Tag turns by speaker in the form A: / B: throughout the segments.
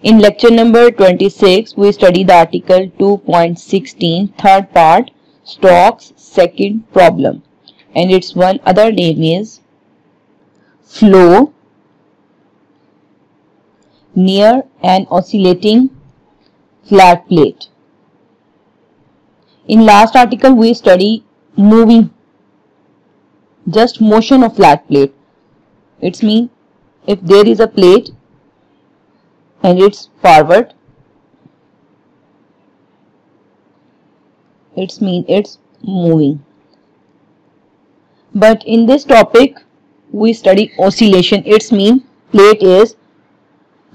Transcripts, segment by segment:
A: In lecture number 26, we study the article 2.16, third part, Stokes' second problem, and its one other name is flow near an oscillating flat plate. In last article, we study moving, just motion of flat plate. It's mean if there is a plate and it's forward, it's mean it's moving. But in this topic we study oscillation. It's mean plate is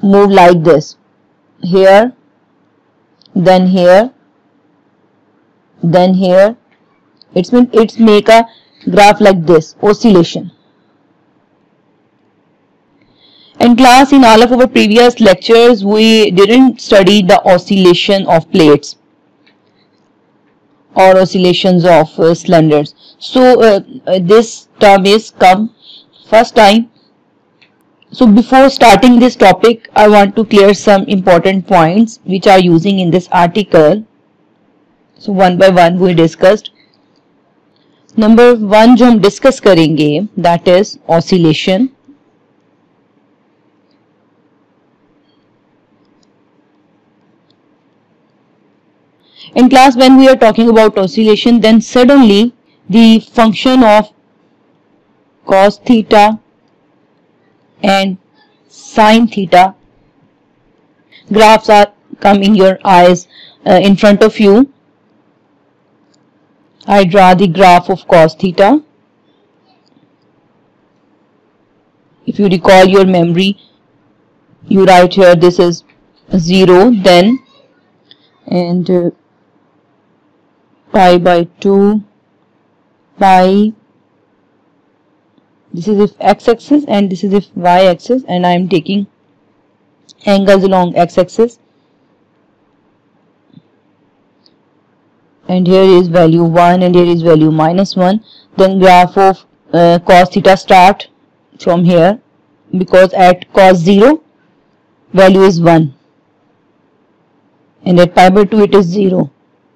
A: move like this, here, then here, then here. It's mean it's make a graph like this, oscillation. In class, in all of our previous lectures, we didn't study the oscillation of plates or oscillations of cylinders. So this term is come first time. So before starting this topic, I want to clear some important points which are using in this article. So one by one we discussed. Number one जो हम discuss करेंगे, that is oscillation. In class, when we are talking about oscillation, then suddenly the function of cos theta and sin theta graphs are come in your eyes, in front of you. I draw the graph of cos theta. If you recall your memory, you write here this is 0, then and pi by 2, pi, this is if x-axis and this is if y-axis, and I am taking angles along x-axis, and here is value 1 and here is value -1. Then graph of cos theta start from here, because at cos 0 value is 1 and at pi by 2 it is 0.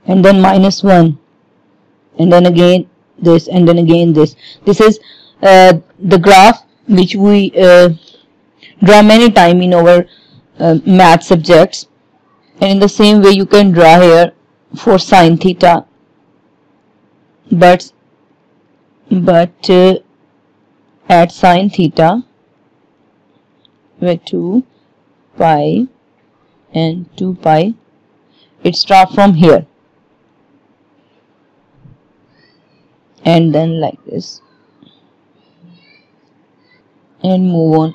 A: And then -1, and then again this, and then again this. This is the graph which we draw many times in our math subjects, and in the same way you can draw here for sin theta, but at sin theta where 2 pi and 2 pi, it starts from here and then like this and move on,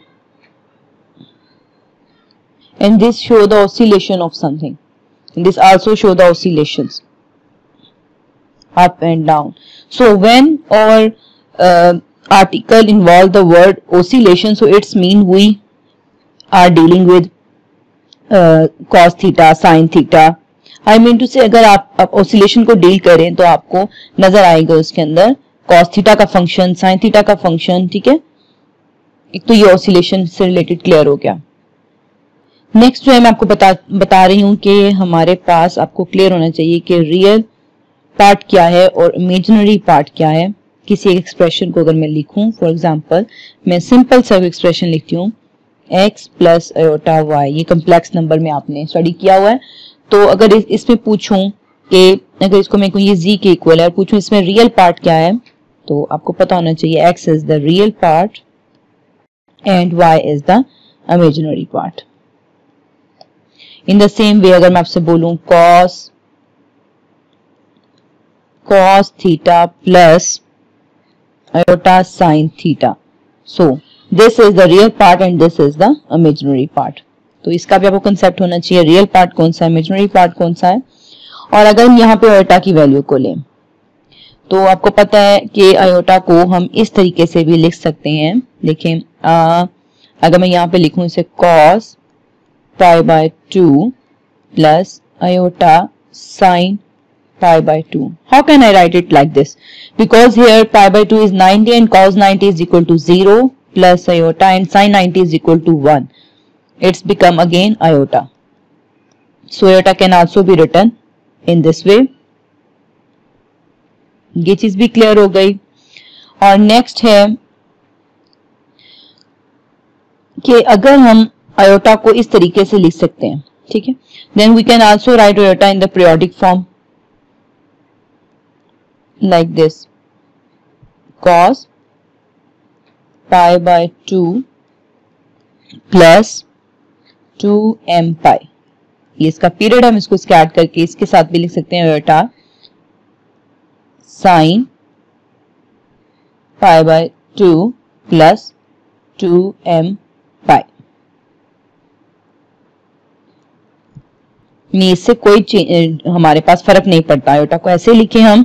A: and this show the oscillation of something, and this also show the oscillations up and down. So when our article involve the word oscillation, so it's mean we are dealing with cos theta, sin theta. I mean to say, अगर आप oscillation को deal करें तो आपको नजर आएगा उसके अंदर cos थीटा का फंक्शन, sin थीटा का फंक्शन, ठीक है। एक तो ये oscillation से रिलेटेड क्लियर हो गया। नेक्स्ट जो है मैं आपको बता रही हूँ कि हमारे पास आपको क्लियर होना चाहिए कि रियल पार्ट क्या है और इमेजिनरी पार्ट क्या है। किसी एक एक्सप्रेशन को अगर मैं लिखूं, फॉर एग्जांपल मैं सिंपल सा एक्सप्रेशन लिखती हूँ x प्लस आयोटा y, ये कम्प्लेक्स नंबर में आपने स्टडी किया हुआ है। तो अगर इसमें पूछूं कि अगर इसको मैं कहूँ ये z के इक्वल है और पूछूं इसमें रियल पार्ट क्या है, तो आपको पता होना चाहिए x is the real part and y is the imaginary part. In the same way अगर मैं आपसे बोलूं cos theta plus iota sin theta, so this is the real part and this is the imaginary part. तो इसका भी आपको concept होना चाहिए, रियल पार्ट कौन सा है, इमेजिनरी पार्ट कौन सा है। और अगर हम यहाँ पे आयोटा की वैल्यू को लें तो आपको पता है कि आयोटा को हम इस तरीके से भी लिख सकते हैं। देखें अगर मैं यहाँ पे लिखूं इसे cos pi by 2 plus iota sin pi by 2. How can I write it like this? Because here pi by 2 is 90 and cos 90 is equal to 0 plus iota and sin 90 is equal to 1. it's become again iota. So iota can also be written in this way. ये चीज भी clear हो गई। और next है कि अगर हम आयोटा को इस तरीके से लिख सकते हैं, ठीक है, then we can also write iota in the periodic form like this, cos pi by 2 plus 2m pi। ये इसका पीरियड, हम इसको स्कैट करके इसके साथ भी लिख सकते हैं iota sin pi by 2 plus 2m pi। इससे कोई हमारे पास फर्क नहीं पड़ता, आयोटा को ऐसे लिखें हम,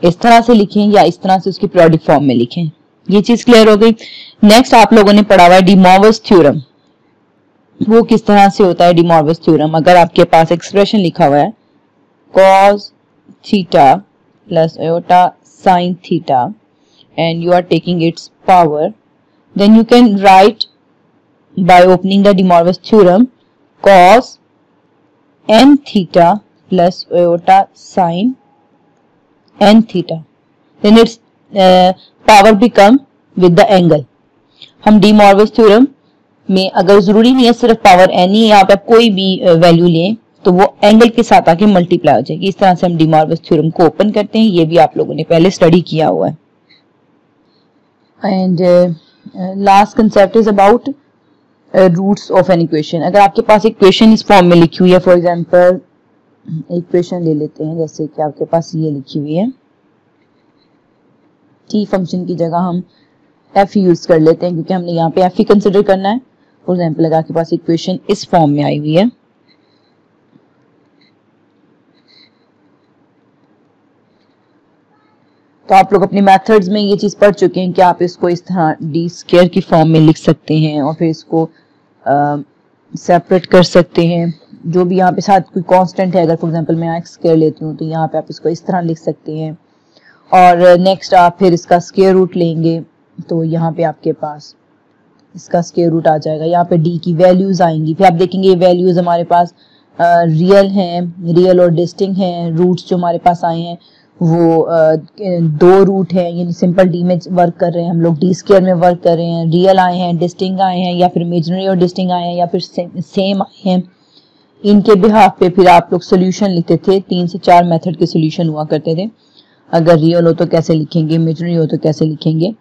A: इस तरह से लिखें या इस तरह से उसकी पीरियोडिक फॉर्म में लिखें। ये चीज क्लियर हो गई। नेक्स्ट आप लोगों ने पढ़ा हुआ है डी मॉर्विस थ्योरम। वो किस तरह से होता है डी मॉर्विस थ्योरम? अगर आपके पास एक्सप्रेशन लिखा हुआ है cos theta plus iota sin theta and you are taking its power, then you can write by opening the de Moivre's theorem cos n theta plus iota sin n theta, then its power become with the angle। हम de Moivre's theorem में अगर जरूरी नहीं है सिर्फ power n ही, यहाँ पे आप कोई भी वैल्यू लें तो वो एंगल के साथ आके मल्टीप्लाई हो जाएगी। इस तरह से हम de Moivre's theorem को ओपन करते हैं। ये भी आप लोगों ने पहले स्टडी किया हुआ है। And last concept is about roots of an equation. अगर आपके पास इक्वेशन इस फॉर्म में लिखी हुई है, फॉर एग्जांपल इक्वेशन ले लेते हैं, जैसे कि आपके पास ये लिखी हुई है, t फंक्शन की जगह हम f यूज कर लेते हैं क्योंकि हमने यहाँ पे f ही कंसिडर करना है। फॉर एग्जांपल अगर आपके पास इक्वेशन इस फॉर्म में आई हुई है, तो आप लोग अपने मेथड्स में ये चीज पढ़ चुके हैं कि आप इसको इस तरह डी स्क्वायर की फॉर्म में लिख सकते हैं और फिर इसको सेपरेट कर सकते हैं। जो भी यहाँ पे साथ कोई कांस्टेंट है, अगर फॉर एग्जांपल मैं एक्स स्क्वायर लेती हूँ तो यहाँ पे आप इसको इस तरह लिख सकते हैं। और नेक्स्ट आप फिर इसका स्क्वायर रूट लेंगे तो यहाँ पे आपके पास इसका स्क्वायर रूट आ जाएगा। यहाँ पे डी की वैल्यूज आएंगी, फिर आप देखेंगे ये वैल्यूज हमारे पास रियल हैं, रियल और डिस्टिंक्ट हैं। रूट्स जो हमारे पास आए हैं वो दो रूट है, यानी सिंपल डी में वर्क कर रहे हैं हम लोग, डी स्क्वायर में वर्क कर रहे हैं। रियल आए हैं, डिस्टिंक्ट आए हैं, या फिर इमेजिनरी और डिस्टिंक्ट आए हैं, या फिर सेम आए हैं। इनके बिहाफ पे फिर आप लोग सोल्यूशन लिखते थे। 3 से 4 मेथड के सोल्यूशन हुआ करते थे। अगर रियल हो तो कैसे लिखेंगे, इमेजिनरी हो तो कैसे लिखेंगे।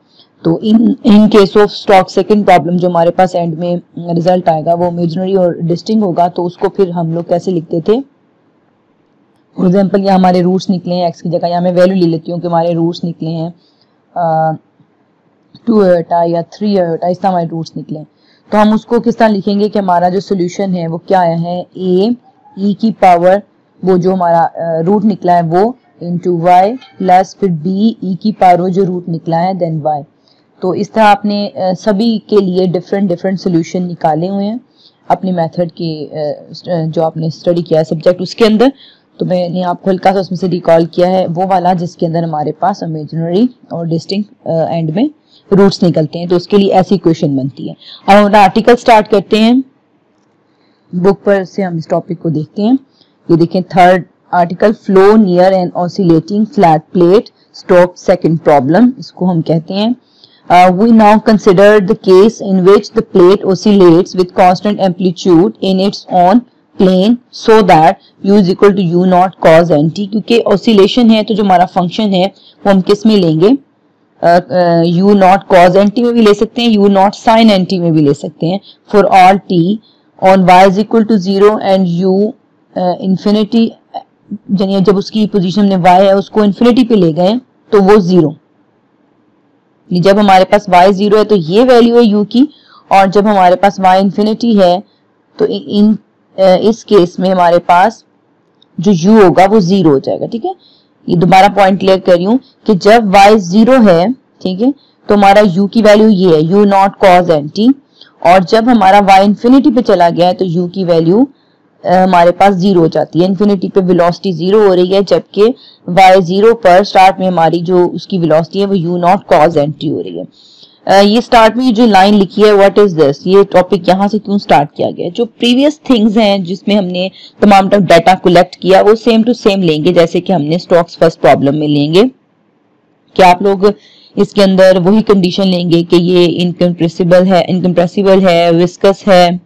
A: तो in case of stock second problem जो हमारे पास एंड में रिजल्ट आएगा वो इमेजिनरी और डिस्टिंक्ट होगा, तो उसको फिर हम लोग कैसे लिखते थे। फॉर एग्जाम्पल यहाँ हमारे रूट्स निकले हैं, एक्स की जगह यहाँ मैं वैल्यू ले लेती हूँ कि हमारे रूट्स निकले हैं 2 आयोटा या 3 आयोटा, इस तरह हमारे रूट्स निकले हैं। तो हम उसको किस तरह लिखेंगे कि हमारा जो सोल्यूशन है वो क्या आया है, a e की पावर वो जो हमारा रूट निकला है वो इंटू वाई प्लस फिर b e की पावर जो रूट निकला है देन y। तो इस तरह आपने सभी के लिए डिफरेंट सोल्यूशन निकाले हुए हैं अपने मेथड के जो आपने स्टडी किया है सब्जेक्ट उसके अंदर। तो मैंने आपको हल्का सा उसमें से रिकॉल किया है वो वाला जिसके अंदर हमारे पास इमेजिनरी और डिस्टिंक्ट एंड में रूट्स निकलते हैं। तो उसके लिए ऐसी इक्वेशन बनती है। अब हम आर्टिकल स्टार्ट करते हैं, बुक पर से हम इस टॉपिक को देखते हैं। ये देखें third article, flow near an oscillating flat plate Stokes second problem, इसको हम कहते हैं। We now consider the case in which the plate oscillates with constant amplitude in its own plane so that u is equal to u naught cos nt। क्योंकि oscillation है तो जो हमारा function है वो हम किस में लेंगे, u naught cos nt में भी ले सकते हैं, u naught sin nt में भी ले सकते हैं। For all t on y is equal to 0 and u infinity, यानी जब उसकी पोजीशन में y है उसको इन्फिनिटी पे ले गए तो वो 0। जब हमारे पास y 0 है तो ये वैल्यू है u की, और जब हमारे पास y इन्फिनिटी है तो इस केस में हमारे पास जो u होगा वो 0 हो जाएगा। ठीक है, ये दोबारा पॉइंट क्लियर कर रही हूँ कि जब y 0 है, ठीक है, तो हमारा u की वैल्यू ये है u नॉट cos nt, और जब हमारा y इन्फिनिटी पे चला गया है तो u की वैल्यू हमारे पास 0 हो जाती है। इन्फिनिटी पे वेलोसिटी 0 हो रही है, जबकि y 0 पर स्टार्ट में हमारी जो उसकी वेलोसिटी है वो u नॉट cos nt हो रही है। ये स्टार्ट में जो लाइन लिखी है व्हाट इज दिस, ये टॉपिक यहाँ से क्यों स्टार्ट किया गया। जो प्रीवियस थिंग्स हैं जिसमें हमने तमाम डाटा कलेक्ट किया वो सेम टू सेम लेंगे, जैसे कि हमने स्टॉक्स फर्स्ट प्रॉब्लम में लेंगे कि आप लोग इसके अंदर वही कंडीशन लेंगे कि ये इनकम्प्रेसिबल है, विस्कस है,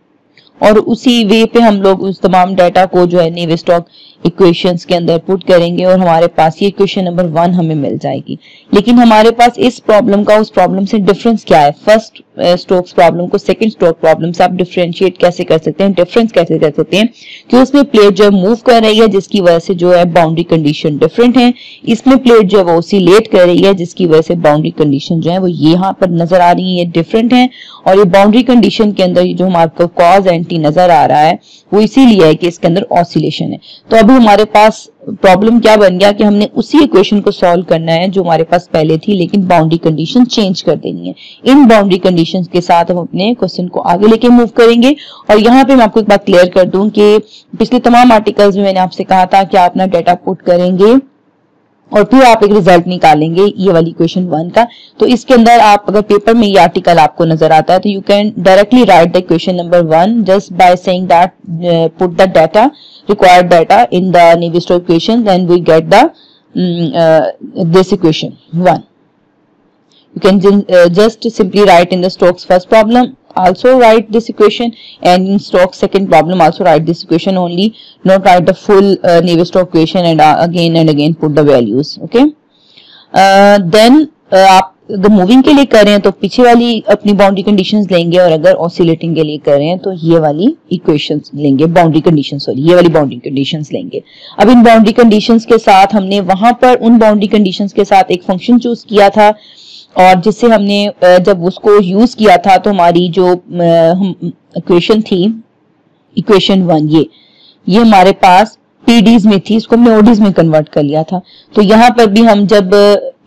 A: और उसी वे पे हम लोग उस तमाम डाटा को जो है नेवी स्टॉक इक्वेशंस के अंदर पुट करेंगे और हमारे पास ये इक्वेशन नंबर 1 हमें मिल जाएगी। लेकिन हमारे पास इस प्रॉब्लम का उस प्रॉब्लम से डिफरेंस क्या है, फर्स्ट स्टोक्स प्रॉब्लम को सेकंड स्टोक प्रॉब्लम से आप डिफरेंशिएट कैसे कर सकते हैं, डिफरेंस कैसे कर सकते हैं कि उसमें प्लेट जो है मूव कर रही है जिसकी वजह से जो है बाउंड्री कंडीशन डिफरेंट है, इसमें प्लेट जो है वो ऑसिलेट कर रही है जिसकी वजह से बाउंड्री कंडीशन जो है वो यहाँ पर नजर आ रही है डिफरेंट है। और ये बाउंड्री कंडीशन के अंदर जो हमारे कॉज एंटी नजर आ रहा है वो इसीलिए है कि इसके अंदर ऑसिलेशन है। तो अभी हमारे पास प्रॉब्लम क्या बन गया कि हमने उसी इक्वेशन को सॉल्व करना है जो हमारे पास पहले थी, लेकिन बाउंड्री कंडीशन चेंज कर देनी है। इन बाउंड्री कंडीशंस के साथ हम अपने क्वेश्चन को आगे लेके मूव करेंगे। और यहाँ पे मैं आपको एक बात क्लियर कर दूं कि पिछले तमाम आर्टिकल्स में मैंने आपसे कहा था कि आप अपना डाटा पुट करेंगे और फिर आप एक रिजल्ट निकालेंगे ये वाली इक्वेशन 1 का। तो इसके अंदर आप अगर पेपर में ये आर्टिकल आपको नजर आता है तो you can directly right the equation number 1 just by saying that put the data required data in the Navier-Stokes equation, then we get the this equation 1. You can just simply write in the Stokes first problem also write this equation, and in Stokes second problem also write this equation only, not write the full Navier-Stokes equation and again put the values. Okay, then आप अगर moving के लिए कर रहे हैं तो पीछे वाली अपनी बाउंड्री कंडीशंस लेंगे, और अगर ऑसिलेटिंग के लिए कर रहे हैं तो ये वाली इक्वेशंस लेंगे, बाउंड्री कंडीशंस, सॉरी ये वाली बाउंड्री कंडीशंस लेंगे। अब इन बाउंड्री कंडीशंस के साथ हमने वहां पर उन बाउंड्री कंडीशंस के साथ एक फंक्शन चूज किया था, और जिससे हमने जब उसको यूज किया था तो हमारी जो इक्वेशन थी, इक्वेशन 1 ये हमारे पास पीडीज में थी, इसको हमने ओडीज में कन्वर्ट कर लिया था। तो यहाँ पर भी हम जब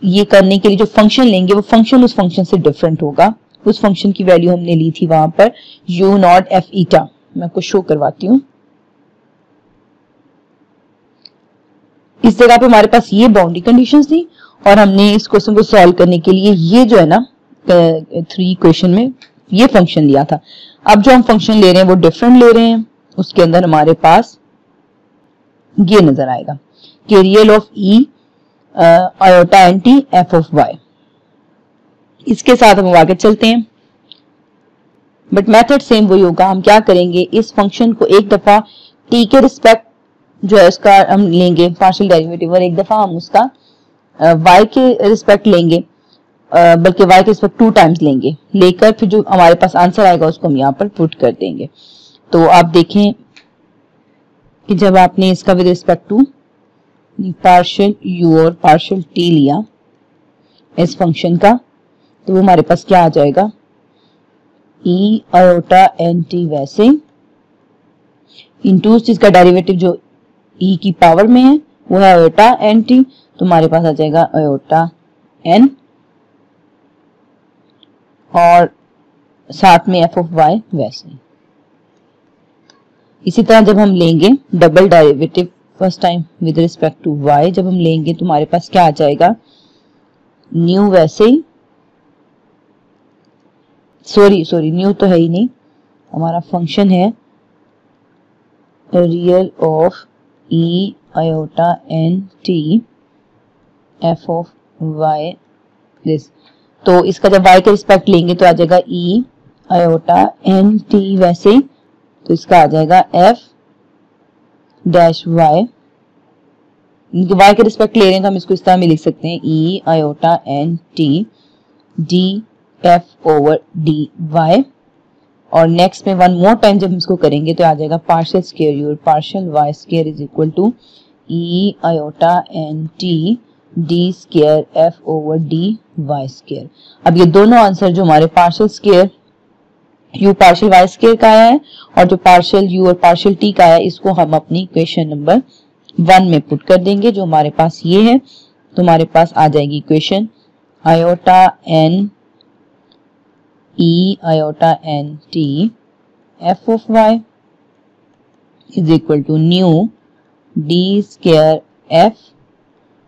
A: ये करने के लिए जो फंक्शन लेंगे वो फंक्शन उस फंक्शन से डिफरेंट होगा। उस फंक्शन की वैल्यू हमने ली थी वहां पर u नॉट एफ ईटा, मैं आपको शो करवाती हूँ। इस जगह पे हमारे पास ये बाउंड्री कंडीशंस थी और हमने इस क्वेश्चन को सॉल्व करने के लिए ये जो है ना 3 इक्वेशन में ये फंक्शन लिया था। अब जो हम फंक्शन ले रहे हैं वो डिफरेंट ले रहे हैं, उसके अंदर हमारे पास ये नजर आएगा कि real of e iota n t f of y. इसके साथ हम आगे चलते हैं, बट मेथड सेम वही होगा। हम क्या करेंगे, इस फंक्शन को एक दफा टी के रिस्पेक्ट जो है उसका हम लेंगे पार्शियल डेरिवेटिव, और एक दफा हम उसका वाई के रिस्पेक्ट लेंगे, बल्कि वाई के रिस्पेक्ट 2 टाइम्स लेंगे, लेकर फिर जो हमारे पास आंसर आएगा उसको हम यहाँ पर पुट कर देंगे। तो आप देखें कि जब आपने इसका with respect to partial u और पार्शियल टी लिया इस फंक्शन का, तो वो हमारे पास क्या आ जाएगा, ई आयोटा एन टी वैसे इंटू इसका डेरिवेटिव जो ई की पावर में है वो है आयोटा एन टी, तो हमारे पास आ जाएगा आयोटा एन और साथ में एफ ऑफ वाई वैसे। इसी तरह जब हम लेंगे double derivative first time with respect to y, जब हम लेंगे तो हमारे पास क्या आ जाएगा, न्यू वैसे ही, सॉरी न्यू तो है ही नहीं, हमारा फंक्शन है real of e iota n t f of y this. तो इसका जब वाई के रिस्पेक्ट लेंगे तो आ जाएगा ई आयोटा एन टी वैसे, तो इसका आ जाएगा एफ डैश वाई। वाई के रिस्पेक्ट ले रहे हैं तो हम इसको इस तरह में लिख सकते हैं e iota n t d f over d y, और नेक्स्ट में वन मोर टाइम जब इसको करेंगे तो आ जाएगा partial square u partial y square is equal to e iota n t d square f over d Y square. अब ये दोनों आंसर जो हमारे partial square u partial y square का आया है और जो पार्शियल u और पार्शियल t का आया है, इसको हम अपनी इक्वेशन नंबर 1 में पुट कर देंगे जो हमारे पास ये है। तो हमारे पास आ जाएगी equation iota n e iota n t f of y is equal to nu d square f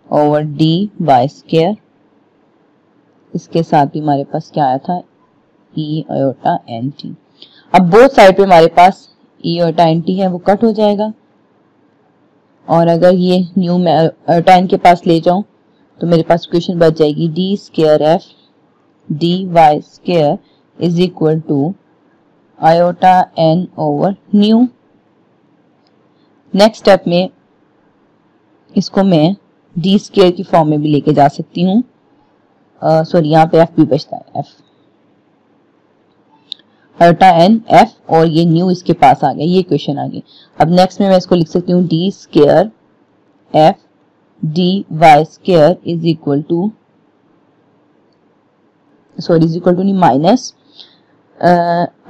A: over d Y square इसके साथ भी हमारे पास क्या आया था, ई आयोटा एन टी। अब बोथ साइड पे हमारे पास ई आयोटा एन टी है, वो कट हो जाएगा, और अगर ये न्यू में आयोटा एन के पास ले जाऊं तो मेरे पास इक्वेशन बच जाएगी d square F D Y square is equal to iota n over nu. Next step में इसको मैं डी स्क्वायर की फॉर्म में भी लेके जा सकती हूँ, सॉरी यहाँ पे एफ भी बचता है, एफ आयोटा एन एफ, और ये न्यू इसके पास आ गया, ये इक्वेशन आ गई। अब नेक्स्ट में मैं इसको लिख सकती हूँ D square F D Y square is equal to, sorry is equal to नहीं, minus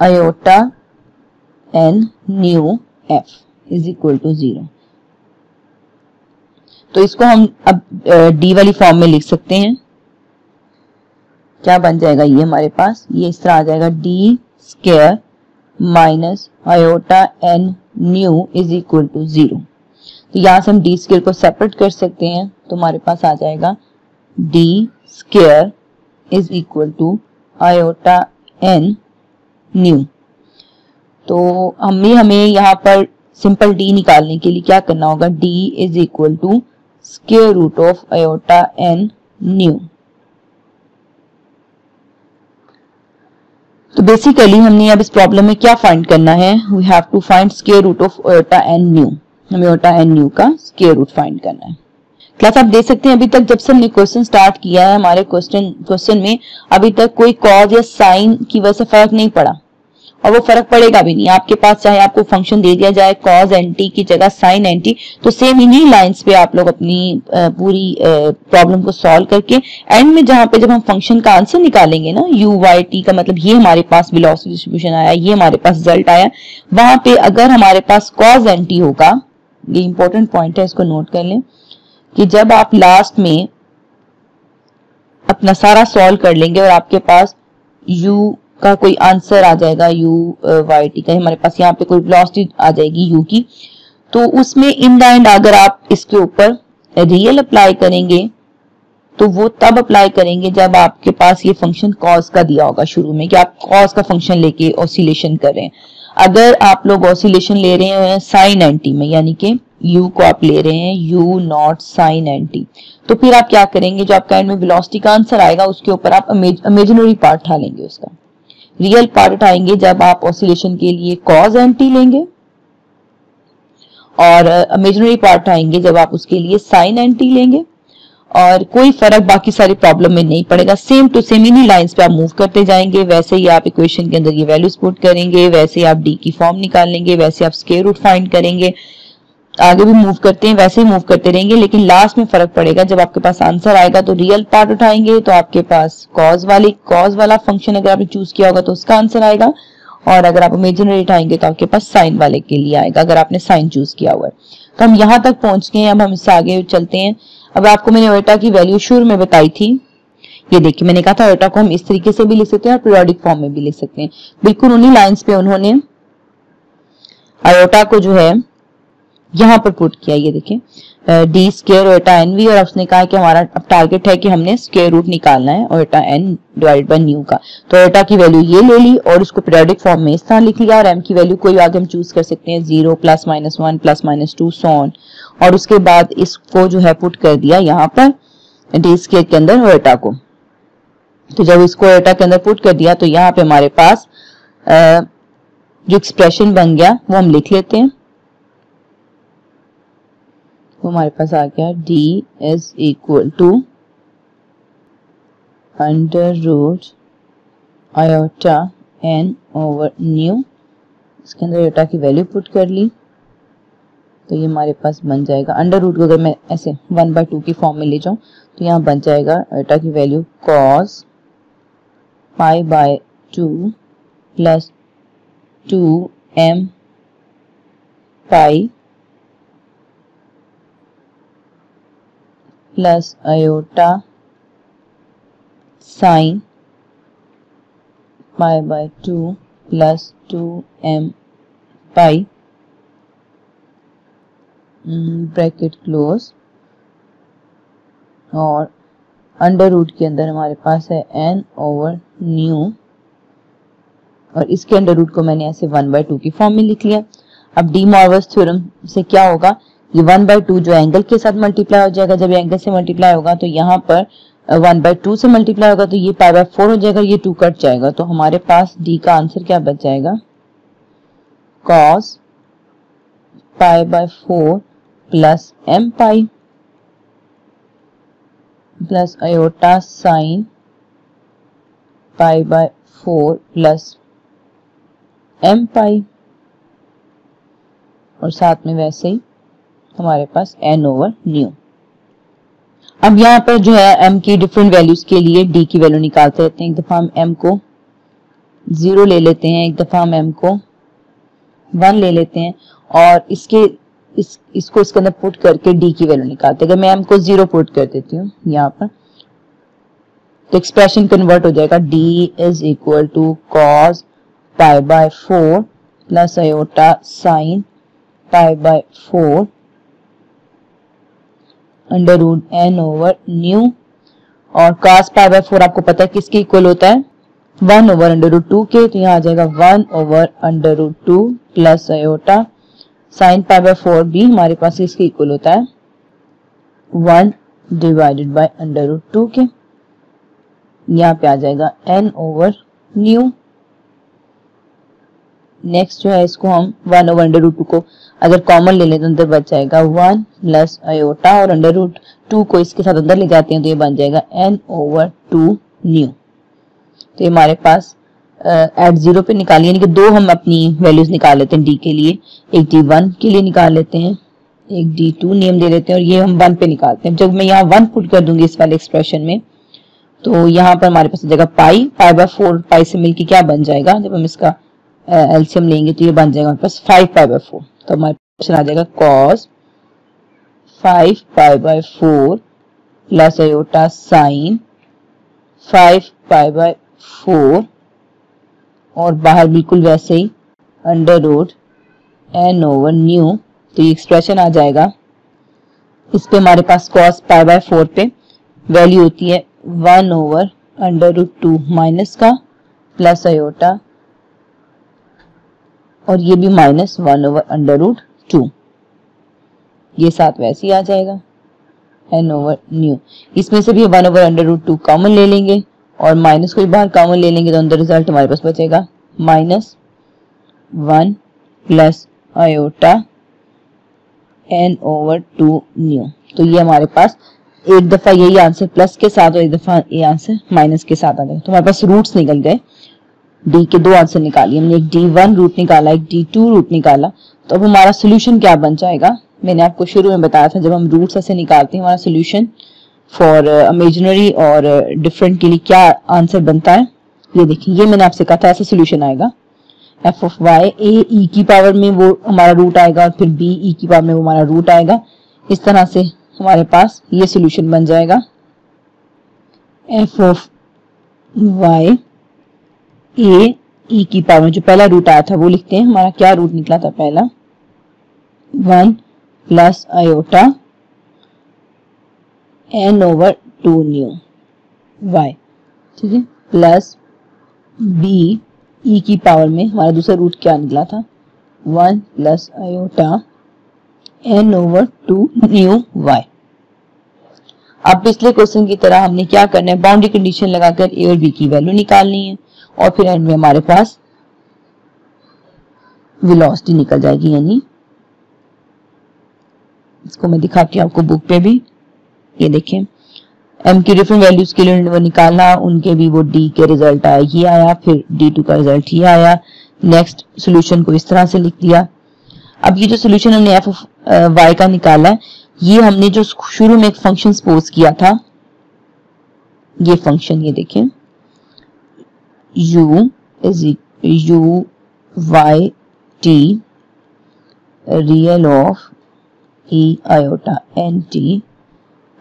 A: iota N nu F is equal to 0। तो इसको हम अब डी वाली फॉर्म में लिख सकते हैं। क्या बन जाएगा ये हमारे पास, ये इस तरह आ जाएगा d square minus iota N nu is equal to 0। तो यहां से हम डी स्क्वायर को सेपरेट कर सकते हैं, तो हमारे पास आ जाएगा d square is equal to iota N nu. तो हमें यहाँ पर सिंपल डी निकालने के लिए क्या करना होगा, d is equal to square root of iota N nu. तो बेसिकली हमने अब इस प्रॉब्लम में क्या फाइंड करना है, we have to find square root of iota N nu. हमें आयोटा एन न्यू का स्क्वायर रूट फाइंड करना है। क्लास आप देख सकते हैं अभी तक जब से हमने क्वेश्चन स्टार्ट किया है, हमारे क्वेश्चन में अभी तक कोई कॉज या साइन की वजह से फर्क नहीं पड़ा, और वो फर्क पड़ेगा भी नहीं। आपके पास चाहे आपको फंक्शन दे दिया जाए कॉज एन टी की जगह साइन एन टी, तो सेम इन्हीं लाइंस पे आप लोग अपनी पूरी प्रॉब्लम को सॉल्व करके एंड में जहां पे जब हम फंक्शन का आंसर निकालेंगे ना, यू वाई टी का मतलब ये हमारे पास वेलोसिटी डिस्ट्रीब्यूशन आया, ये हमारे पास रिजल्ट आया, वहां पे अगर हमारे पास कॉज एन टी होगा, ये इंपॉर्टेंट पॉइंट है, इसको नोट कर लें कि जब आप लास्ट में अपना सारा सॉल्व कर लेंगे और आपके पास u का कोई आंसर आ जाएगा, u वाई टी का, हमारे पास यहाँ पे कोई वेलोसिटी आ जाएगी u की, तो उसमें इन द एंड अगर आप इसके ऊपर रियल अप्लाई करेंगे तो वो तब अप्लाई करेंगे जब आपके पास ये फंक्शन कॉस का दिया होगा शुरू में, कि आप कॉस का फंक्शन लेके ऑसिलेशन कर रहे हैं। अगर आप लोग ऑसिलेशन ले रहे हैं साइन एंटी में, यानी कि u को आप ले रहे हैं u नॉट साइन एंटी, तो फिर आप क्या करेंगे, जो आपका एंड में वेलोसिटी का आंसर आएगा उसके ऊपर आप इमेजिनरी पार्ट उठालेंगे, उसका रियल पार्ट उठाएंगे जब आप ऑसिलेशन के लिए कॉज एंटी लेंगे, और इमेजिनरी पार्ट उठाएंगे जब आप उसके लिए साइन एंटी लेंगे, और कोई फर्क बाकी सारी प्रॉब्लम में नहीं पड़ेगा। सेम टू सेम इन्हीं लाइंस पे आप मूव करते जाएंगे, वैसे ही आप इक्वेशन के अंदर ये वैल्यूज पुट करेंगे, वैसे ही आप डी की फॉर्म निकाल लेंगे, वैसे आप स्क्वायर रूट फाइंड करेंगे, आगे भी मूव करते हैं वैसे ही मूव करते रहेंगे, लेकिन लास्ट में फर्क पड़ेगा जब आपके पास आंसर आएगा तो रियल पार्ट उठाएंगे तो आपके पास कॉज वाला फंक्शन अगर आपने चूज किया होगा तो उसका आंसर आएगा, और अगर आप इमेजिनरी उठाएंगे तो आपके पास साइन वाले के लिए आएगा अगर आपने साइन चूज किया हुआ है। तो हम यहाँ तक पहुंच गए हैं, अब हम इससे आगे चलते हैं। अब आपको मैंने आयोटा की वैल्यू शुरू में बताई थी, ये देखिए मैंने कहा था आयोटा को हम इस तरीके से भी लिख सकते हैं और पीरियोडिक फॉर्म में भी लिख सकते हैं। बिल्कुल उन्हीं लाइंस पे उन्होंने आयोटा को जो है यहाँ पर पुट किया, ये देखिए d square iota n v, और उसने कहा कि हमारा अब टारगेट है कि हमने स्क्वायर रूट निकालना है iota n divided by nu का। तो आयोटा की वैल्यू ये ले ली और उसको पीरियोडिक फॉर्म में इस तरह लिख लिया, और एम की वैल्यू कोई आगे हम चूज कर सकते हैं 0 plus minus 1 plus minus 2 so on, और उसके बाद इसको जो है पुट कर दिया यहाँ पर डी स्क्वायर के अंदर आयोटा को। तो जब इसको आयोटा के अंदर पुट कर दिया तो यहाँ पे हमारे पास जो एक्सप्रेशन बन गया वो हम लिख लेते हैं। वो हमारे पास आ गया d is equal to under root iota n over nu, इसके अंदर आयोटा की वैल्यू पुट कर ली तो ये हमारे पास बन जाएगा अंडर रूट को अगर मैं ऐसे 1/2 की फॉर्म में ले जाऊं तो यहाँ बन जाएगा आयोटा की value cos π/2 plus 2m pi plus iota sine π/2 plus 2m pi bracket close, और अंडर रूट के अंदर हमारे पास है n ओवर न्यू, और इसके अंडर रूट को मैंने ऐसे 1/2 की फॉर्म में लिख लिया। अब डी मॉर्गन्स थ्योरम से क्या होगा, ये 1/2 जो एंगल के साथ मल्टीप्लाई हो जाएगा, जब एंगल से मल्टीप्लाई होगा तो यहाँ पर 1/2 से मल्टीप्लाई होगा तो ये π/4 हो जाएगा, ये 2 कट जाएगा, तो हमारे पास डी का आंसर क्या बच जाएगा, cos π/4 plus m pi plus iota sine π/4 plus m pi, और साथ में वैसे ही हमारे पास n ओवर न्यू। अब यहाँ पर जो है m की डिफरेंट वैल्यूज के लिए d की वैल्यू निकालते रहते हैं। एक दफा हम m को 0 ले लेते हैं, एक दफा हम m को 1 ले लेते हैं, और इसको इसके अंदर पुट करके d की वैल्यू निकालते हैं। अगर मैं m को 0 पुट कर देती हूँ यहाँ पर तो एक्सप्रेशन कन्वर्ट हो जाएगा, d is equal to cos π/4 plus iota sine π/4 under root n over nu, और cos π/4 आपको पता है किसके इक्वल होता है, 1 ओवर अंडर रूट 2 के, तो यहाँ आ जाएगा 1 over under root 2 plus iota sine π/4 भी हमारे पास इसके इक्वल होता है 1 डिवाइडेड बाय अंडर रूट 2 के, यहाँ पे आ जाएगा n ओवर न्यू। नेक्स्ट जो है इसको हम 1 ओवर अंडर रूट 2 को अगर कॉमन ले लें तो अंदर बच जाएगा 1 प्लस आयोटा, और अंडर रूट 2 को इसके साथ अंदर ले जाते हैं तो ये बन जाएगा n ओवर 2 न्यू। तो ये हमारे पास एट 0 पे निकालिए, यानी कि दो हम अपनी वैल्यूज निकाल लेते हैं d के लिए, एक d1 के लिए निकाल लेते हैं, एक d2 नियम दे लेते हैं, और ये हम 1 पे निकालते हैं। जब मैं यहाँ 1 पुट कर दूंगी इस वाले एक्सप्रेशन में तो यहाँ पर हमारे पास जगह π/4 पाई से मिलकर क्या बन जाएगा, जब हम इसका एलसीएम लेंगे तो ये बन जाएगा हमारे पास 5 π/4, तो हमारे पास आ जाएगा cos 5 π/4 प्लस आयोटा साइन 5 π/4, और बाहर बिल्कुल वैसे ही under root n over nu, तो ये एक्सप्रेशन आ जाएगा। इस पे हमारे पास cos π/4 पे वैल्यू होती है 1 ओवर अंडर रूट 2 माइनस का प्लस आयोटा, और ये भी माइनस 1 ओवर अंडर रूट 2, ये साथ वैसे ही आ जाएगा n ओवर न्यू। इसमें से भी 1 ओवर अंडर रूट 2 कॉमन ले लेंगे और माइनस को भी बाहर कॉमन ले लेंगे, तो अंदर रिजल्ट हमारे पास बचेगा minus 1 plus iota n over 2 new. तो ये हमारे पास एक दफा यही आंसर प्लस के साथ और एक दफा ये आंसर माइनस के साथ आ गया, तो हमारे पास रूट्स निकल गए। डी के दो आंसर निकालिए हमने, एक d1 रूट निकाला, एक d2 रूट निकाला। तो अब हमारा सोल्यूशन क्या बन जाएगा, मैंने आपको शुरू में बताया था जब हम रूट्स ऐसे निकालते हैं हमारा सोल्यूशन फॉर इमेजिनरी और डिफरेंट के लिए क्या आंसर बनता है। ये देखिए, ये मैंने आपसे कहा था ऐसा सोल्यूशन आएगा, एफ ऑफ वाई ए ई की पावर में वो हमारा रूट आएगा और फिर बी ई की पावर में वो हमारा रूट आएगा। इस तरह से हमारे पास ये सोल्यूशन बन जाएगा, एफ ऑफ वाई ए ई की पावर में जो पहला रूट आया था वो लिखते हैं। हमारा क्या रूट निकला था पहला, 1 plus iota n over 2 new y, ठीक है, प्लस b ई की पावर में हमारा दूसरा रूट क्या निकला था, 1 plus iota n over 2 new y। अब पिछले क्वेश्चन की तरह हमने क्या करना है, बाउंड्री कंडीशन लगाकर a और b की वैल्यू निकालनी है और फिर एंड में हमारे पास वेलोसिटी निकल जाएगी। यानी इसको मैं दिखाती हूँ आपको बुक पे भी, ये देखें m की डिफरेंट वैल्यूज के लिए वो निकालना, उनके भी वो d के रिजल्ट आया, ये आया, फिर d2 का रिजल्ट ये आया। नेक्स्ट सोल्यूशन को इस तरह से लिख दिया। अब ये जो सोल्यूशन हमने f ऑफ y का निकाला है, ये हमने जो शुरू में एक फंक्शन सपोज किया था, ये फंक्शन ये देखें u is u y t real of e iota n t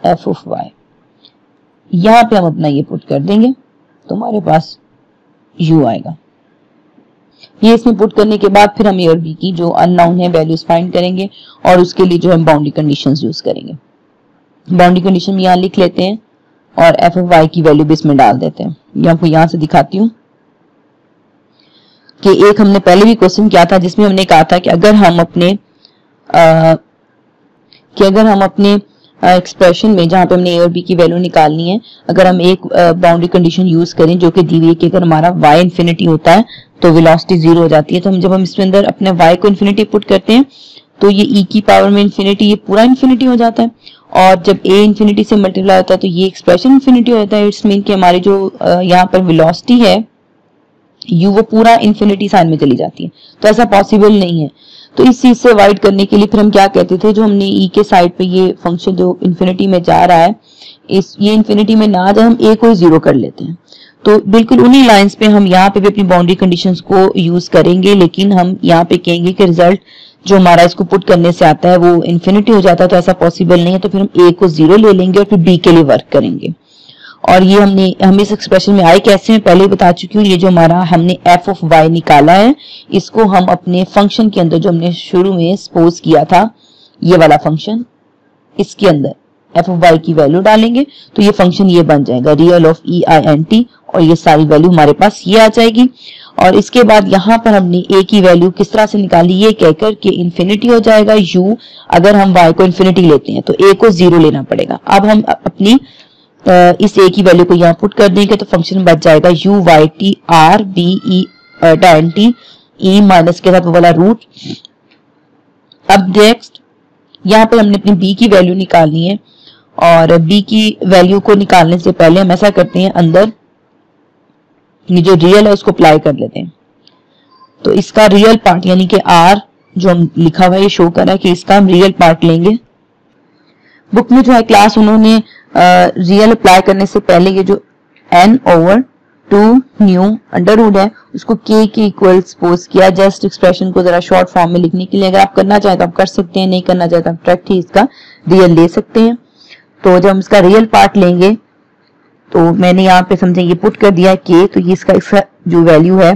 A: f of y, यहाँ पे हम अपना ये पुट कर देंगे तो हमारे पास u आएगा। ये इसमें पुट करने के बाद फिर हम ए और बी की जो अननोन है वैल्यूज फाइंड करेंगे और उसके लिए जो हम बाउंड्री कंडीशंस यूज करेंगे। बाउंड्री कंडीशन यहाँ लिख लेते हैं, और एफ ऑफ वाई की वैल्यू भी इसमें डाल देते हैं। ये आपको यहां से दिखाती हूँ कि एक हमने पहले भी क्वेश्चन किया था जिसमें हमने कहा था कि अगर हम अपने एक्सप्रेशन में जहां पे हमने ए और बी की वैल्यू निकालनी है, अगर हम एक बाउंड्री कंडीशन यूज करें जो कि दी हुई है कि अगर हमारा y इन्फिनिटी होता है तो वेलोसिटी 0 हो जाती है। तो जब हम इसके अंदर अपने y को इन्फिनिटी पुट करते हैं तो ये e की पावर में इन्फिनिटी, ये पूरा इन्फिनिटी हो जाता है, और जब a इन्फिनिटी से मल्टीप्लाई होता है तो ये एक्सप्रेशन इन्फिनिटी हो जाता है। इट्स मीन कि हमारी जो यहाँ पर वेलोसिटी है u वो पूरा इन्फिनिटी साइन में चली जाती है, तो ऐसा पॉसिबल नहीं है। तो इस चीज से अवॉइड करने के लिए फिर हम क्या कहते थे, जो हमने e के साइड पे ये फंक्शन जो इन्फिनिटी में जा रहा है, ये इन्फिनिटी में ना जाए, हम a को 0 कर लेते हैं। तो बिल्कुल उन्हीं लाइंस पे हम यहाँ पे भी अपनी बाउंड्री कंडीशंस को यूज करेंगे, लेकिन हम यहाँ पे कहेंगे कि रिजल्ट जो हमारा इसको पुट करने से आता है वो इन्फिनिटी हो जाता है, तो ऐसा पॉसिबल नहीं है। तो फिर हम a को 0 ले लेंगे और फिर b के लिए वर्क करेंगे। और ये हम इस एक्सप्रेशन में आए कैसे, मैं पहले ही बता चुकी हूँ। ये जो हमारा हमने एफ ऑफ वाई निकाला है, इसको हम अपने फंक्शन के अंदर जो हमने शुरू में सपोज किया था, ये वाला फंक्शन, इसके अंदर एफ ऑफ वाई की वैल्यू डालेंगे तो ये फंक्शन ये बन जाएगा real of e i n t, और ये सारी वैल्यू हमारे पास ये आ जाएगी। और इसके बाद यहाँ पर हमने a की वैल्यू किस तरह से निकाली, ये कहकर कि इन्फिनिटी हो जाएगा u, अगर हम y को इन्फिनिटी लेते हैं तो a को 0 लेना पड़ेगा। अब हम अपनी इस a की वैल्यू को यहाँ पुट कर देंगे तो फंक्शन बच जाएगा u y t r b e tan t e minus के साथ वो वाला रूट। अब नेक्स्ट यहाँ पर हमने अपनी b की वैल्यू निकालनी है, और b की वैल्यू को निकालने से पहले हम ऐसा करते हैं, अंदर ये जो रियल है उसको अप्लाई कर लेते हैं। तो इसका रियल पार्ट यानी कि r जो हम लिखा हुआ है ये शो कर रहा है कि इसका हम रियल पार्ट लेंगे। बुक में जो है क्लास उन्होंने रियल अप्लाई करने से पहले ये जो n over 2 nu under root है उसको k के इक्वल सपोज किया, जस्ट एक्सप्रेशन को जरा शॉर्ट फॉर्म में लिखने के लिए। अगर आप करना चाहें तो आप कर सकते हैं, नहीं करना चाहें तो आप डायरेक्ट ही इसका रियल ले सकते हैं। तो जब हम इसका रियल पार्ट लेंगे तो मैंने यहाँ पे समझे ये पुट कर दिया है k, तो ये इसका जो वैल्यू है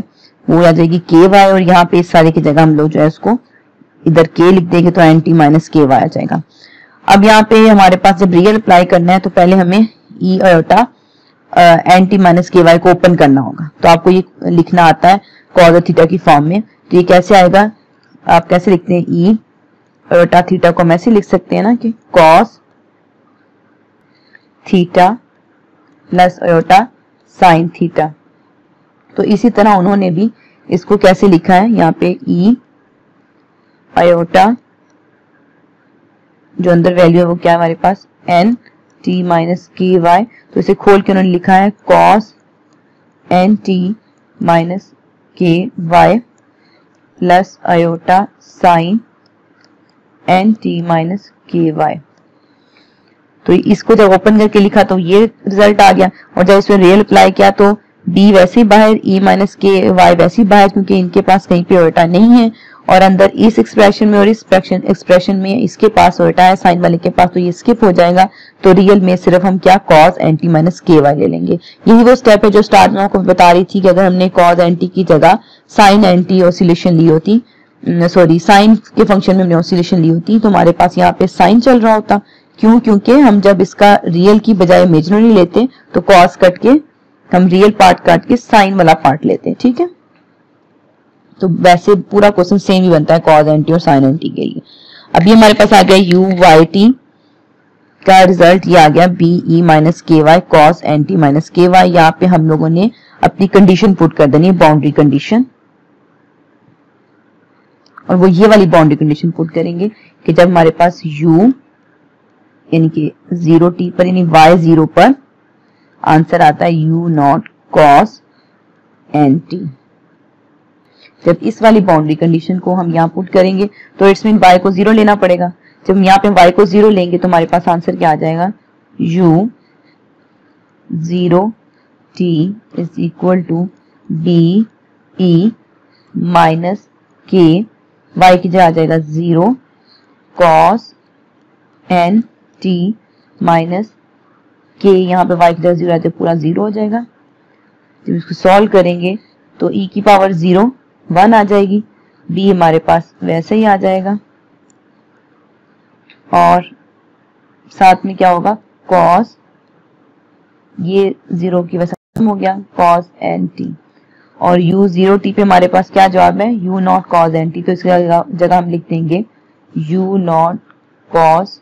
A: वो आ जाएगी ky, और यहाँ पे इस सारे की जगह हम लोग जो है इसको इधर k लिख देंगे तो nt माइनस ky आ जाएगा। अब यहाँ पे हमारे पास जब रियल अप्लाई करना है तो पहले हमें e iota nt minus ky को ओपन करना होगा। तो आपको ये लिखना आता है कॉस थीटा की फॉर्म में। तो ये कैसे आएगा, आप कैसे लिखते हैं, e आयोटा थीटा को हम ऐसे लिख सकते हैं ना कि cos theta plus iota sine theta. तो इसी तरह उन्होंने भी इसको कैसे लिखा है, यहाँ पे e आयोटा जो अंदर वैल्यू है वो क्या है हमारे पास n t minus k y, तो इसे खोल के उन्होंने लिखा है cos n t minus k y plus iota sine n t minus k y. तो इसको जब ओपन करके लिखा तो ये रिजल्ट आ गया, और जब इसमें रियल अप्लाई किया तो b वैसे ही बाहर, e माइनस के वाई वैसे ही बाहर, क्योंकि इनके पास कहीं पे आयोटा नहीं है, और अंदर इस एक्सप्रेशन में और इस एक्सप्रेशन में इसके पास आयोटा है साइन वाले के पास, तो ये स्किप हो जाएगा। तो रियल में सिर्फ हम क्या cos nt minus k Y ले लेंगे। यही वो स्टेप है जो स्टार्ट में आपको बता रही थी कि अगर हमने cos nt की जगह sin nt ऑसिलेशन ली होती, सॉरी साइन के फंक्शन में हमने ऑसिलेशन ली होती, तो हमारे पास यहाँ पे साइन चल रहा होता। क्यों, क्योंकि हम जब इसका रियल की बजाय इमेजिनरी लेते तो कॉस कट के हम रियल पार्ट काट के साइन वाला पार्ट लेते हैं, ठीक है। तो वैसे पूरा क्वेश्चन सेम ही बनता है कॉस एंटी और साइन एंटी के लिए। अभी हमारे पास आ गया यू वाई टी का रिजल्ट, ये आ गया B E minus k Y cos anti minus k Y. यहाँ पे हम लोगों ने अपनी कंडीशन पुट कर देनी है, बाउंड्री कंडीशन, और वो ये वाली बाउंड्री कंडीशन पुट करेंगे कि जब हमारे पास u यानी कि 0t पर यानी y 0 पर आंसर आता है u नॉट cos nt। जब इस वाली बाउंड्री कंडीशन को हम यहाँ पुट करेंगे तो इट्स मीन y को 0 लेना पड़ेगा। जब हम यहाँ पे y को 0 लेंगे तो हमारे पास आंसर क्या आ जाएगा, u 0t is equal to b e minus k, y की जगह आ जाएगा 0 cos n t minus k, यहाँ पे y की जगह 0 आ जाए, पूरा 0 हो जाएगा। जब इसको सॉल्व करेंगे तो e की पावर 0 1 आ जाएगी, b हमारे पास वैसे ही आ जाएगा, और साथ में क्या होगा cos ये 0 की वजह से हो गया cos nt, और u 0t पे हमारे पास क्या जवाब है, u नॉट cos nt, तो इसकी जगह हम लिख देंगे u नॉट cos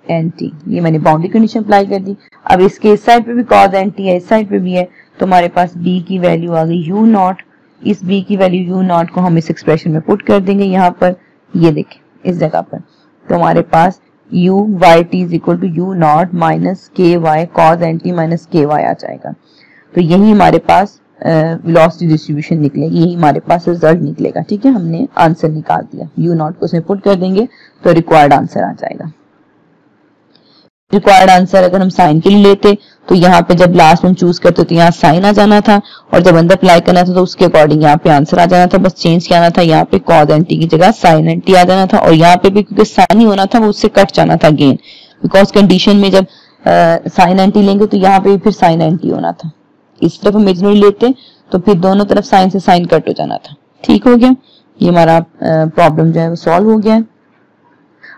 A: nt। ये मैंने बाउंड्री कंडीशन अप्लाई कर दी। अब इसके इस साइड पे भी cos nt है, इस साइड पे भी है, तो हमारे पास b की वैल्यू आ गई u नॉट। इस b की वैल्यू u नॉट को हम इस एक्सप्रेशन में पुट कर देंगे यहाँ पर, ये देखें इस जगह पर, तो हमारे पास u yt is equal to u naught minus ky cos nt minus ky आ जाएगा। तो यही हमारे पास वेलोसिटी डिस्ट्रीब्यूशन निकलेगी, यही हमारे पास रिजल्ट निकलेगा। ठीक है, हमने आंसर निकाल दिया, u नॉट को उसमें पुट कर देंगे तो रिक्वायर्ड आंसर आ जाएगा। रिक्वायर्ड आंसर अगर हम साइन के लिए लेते तो यहाँ पे जब लास्ट में चूज करते तो यहाँ साइन आ जाना था, और जब अंदर अप्लाई करना था तो उसके अकॉर्डिंग यहाँ पे आंसर आ जाना था। बस चेंज किया था, यहाँ पे cos nt की जगह sin nt आ जाना था, और यहाँ पे भी क्योंकि साइन ही होना था वो उससे कट जाना था अगेन, बिकॉज कंडीशन में जब sin nt लेंगे तो यहाँ पे फिर sin nt होना था। इस तरफ हम इमेजिनरी लेते तो फिर दोनों तरफ साइन से साइन कट हो जाना था। ठीक हो गया, ये हमारा प्रॉब्लम जो है वो सॉल्व हो गया है।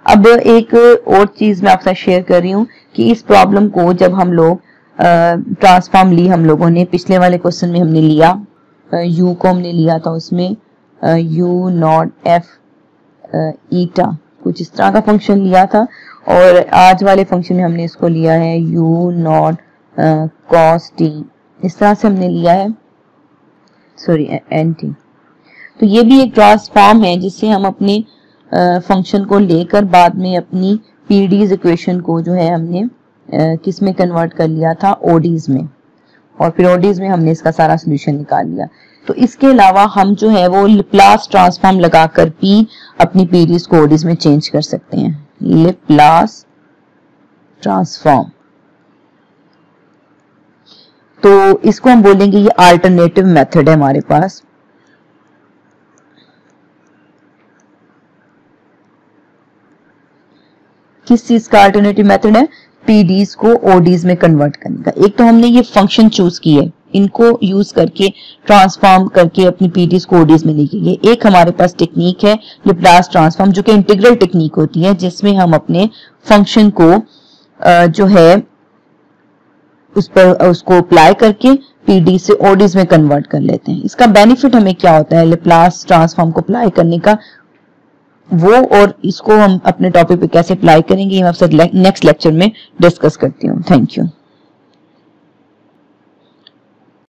A: अब एक और चीज मैं आपसे शेयर कर रही हूँ कि इस प्रॉब्लम को जब हम लोग ट्रांसफॉर्म ली, हम लोगों ने पिछले वाले क्वेश्चन में हमने लिया u को हमने लिया था उसमें u नॉट f ईटा, कुछ इस तरह का फंक्शन लिया था, और आज वाले फंक्शन में हमने इसको लिया है u नॉट cos t, इस तरह से हमने लिया है, सॉरी nt। तो ये भी एक ट्रांसफॉर्म है जिससे हम अपने फंक्शन को लेकर बाद में अपनी पीडीज इक्वेशन को जो है हमने किस में कन्वर्ट कर लिया था, ओडीज में, और फिर ओडीज में हमने इसका सारा सोल्यूशन निकाल लिया। तो इसके अलावा हम जो है वो लैप्लास ट्रांसफॉर्म लगाकर भी अपनी पीडीज को ओडीज में चेंज कर सकते हैं, लैप्लास ट्रांसफॉर्म। तो इसको हम बोलेंगे ये अल्टरनेटिव मेथड है हमारे पास। किस चीज का अल्टरनेटिव मेथड है, पीडीज को ओडीज में कन्वर्ट करने का। एक तो हमने ये फंक्शन चूज किए, इनको यूज करके ट्रांसफॉर्म करके अपनी पीडीज को ओडीज में लिखेंगे। एक हमारे पास टेक्निक है लैप्लास ट्रांसफॉर्म, जो कि इंटीग्रल टेक्निक होती है, जिसमें हम अपने फंक्शन को जो है उस पर उसको अप्लाई करके पीडी से ओडीज में कन्वर्ट कर लेते हैं। इसका बेनिफिट हमें क्या होता है लैप्लास ट्रांसफॉर्म को अप्लाई करने का, वो और इसको हम अपने टॉपिक पे कैसे अप्लाई करेंगे ये मैं आपसे नेक्स्ट लेक्चर में डिस्कस करती हूँ। Thank you.